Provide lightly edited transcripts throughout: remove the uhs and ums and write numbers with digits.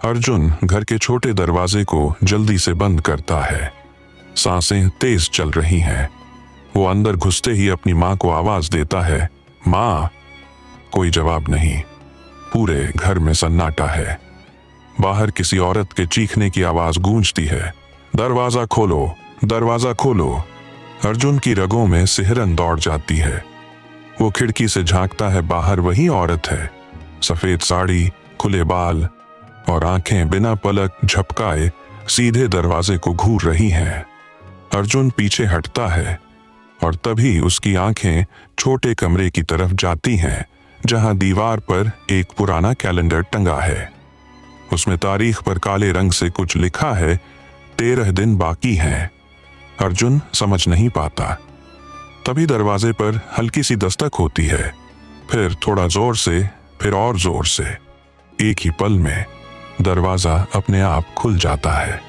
अर्जुन घर के छोटे दरवाजे को जल्दी से बंद करता है। सांसें तेज चल रही हैं। वो अंदर घुसते ही अपनी माँ को आवाज देता है, माँ। कोई जवाब नहीं। पूरे घर में सन्नाटा है। बाहर किसी औरत के चीखने की आवाज गूंजती है, दरवाजा खोलो, दरवाजा खोलो। अर्जुन की रगों में सिहरन दौड़ जाती है। वो खिड़की से झांकता है, बाहर वही औरत है। सफेद साड़ी, खुले बाल और आंखें बिना पलक झपकाए सीधे दरवाजे को घूर रही हैं। अर्जुन पीछे हटता है और तभी उसकी आंखें छोटे कमरे की तरफ जाती हैं, जहां दीवार पर एक पुराना कैलेंडर टंगा है। उसमें तारीख पर काले रंग से कुछ लिखा है, 13 दिन बाकी हैं। अर्जुन समझ नहीं पाता। तभी दरवाजे पर हल्की सी दस्तक होती है, फिर थोड़ा जोर से, फिर और जोर से। एक ही पल में दरवाजा अपने आप खुल जाता है।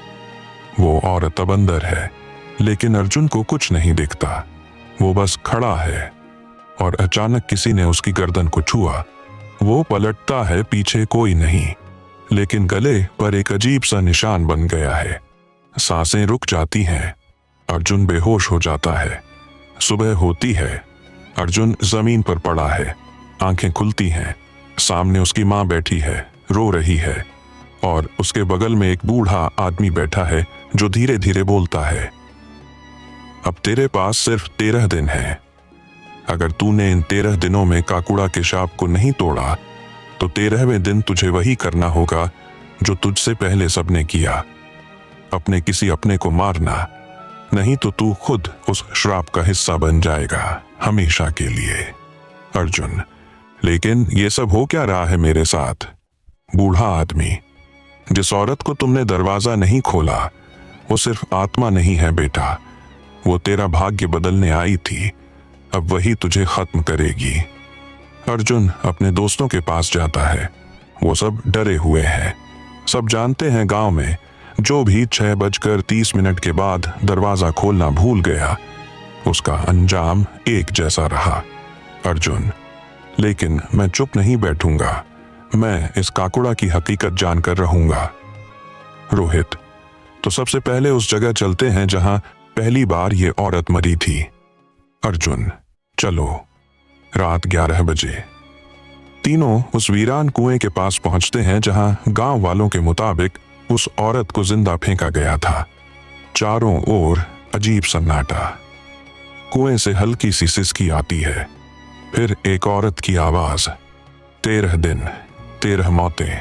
वो औरत अब अंदर है, लेकिन अर्जुन को कुछ नहीं दिखता। वो बस खड़ा है और अचानक किसी ने उसकी गर्दन को छुआ। वो पलटता है, पीछे कोई नहीं, लेकिन गले पर एक अजीब सा निशान बन गया है। सांसें रुक जाती हैं। अर्जुन बेहोश हो जाता है। सुबह होती है। अर्जुन जमीन पर पड़ा है। आंखें खुलती हैं। सामने उसकी माँ बैठी है, रो रही है, और उसके बगल में एक बूढ़ा आदमी बैठा है जो धीरे धीरे बोलता है, अब तेरे पास सिर्फ 13 दिन हैं। अगर तूने इन 13 दिनों में काकुड़ा के शाप को नहीं तोड़ा तो 13वें दिन तुझे वही करना होगा जो तुझसे पहले सबने किया, अपने किसी अपने को मारना। नहीं तो तू खुद उस श्राप का हिस्सा बन जाएगा, हमेशा के लिए। अर्जुन, लेकिन ये सब हो क्या रहा है मेरे साथ? बूढ़ा आदमी, जिस औरत को तुमने दरवाजा नहीं खोला वो सिर्फ आत्मा नहीं है बेटा, वो तेरा भाग्य बदलने आई थी। अब वही तुझे खत्म करेगी। अर्जुन अपने दोस्तों के पास जाता है। वो सब डरे हुए हैं। सब जानते हैं गांव में जो भी 6:30 के बाद दरवाजा खोलना भूल गया, उसका अंजाम एक जैसा रहा। अर्जुन, लेकिन मैं चुप नहीं बैठूंगा। मैं इस काकुड़ा की हकीकत जानकर रहूंगा। रोहित, तो सबसे पहले उस जगह चलते हैं जहां पहली बार ये औरत मरी थी। अर्जुन, चलो। रात 11 बजे तीनों उस वीरान कुएं के पास पहुंचते हैं जहां गांव वालों के मुताबिक उस औरत को जिंदा फेंका गया था। चारों ओर अजीब सन्नाटा। कुएं से हल्की सी सिसकी आती है। फिर एक औरत की आवाज, 13 दिन, 13 मौतें,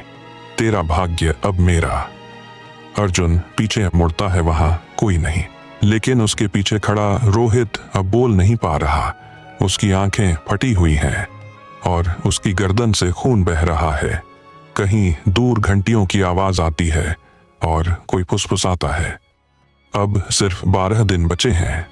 तेरा भाग्य अब मेरा। अर्जुन पीछे मुड़ता है, वहां कोई नहीं, लेकिन उसके पीछे खड़ा रोहित अब बोल नहीं पा रहा। उसकी आंखें फटी हुई हैं और उसकी गर्दन से खून बह रहा है। कहीं दूर घंटियों की आवाज आती है और कोई फुसफुसाता है, अब सिर्फ 12 दिन बचे हैं।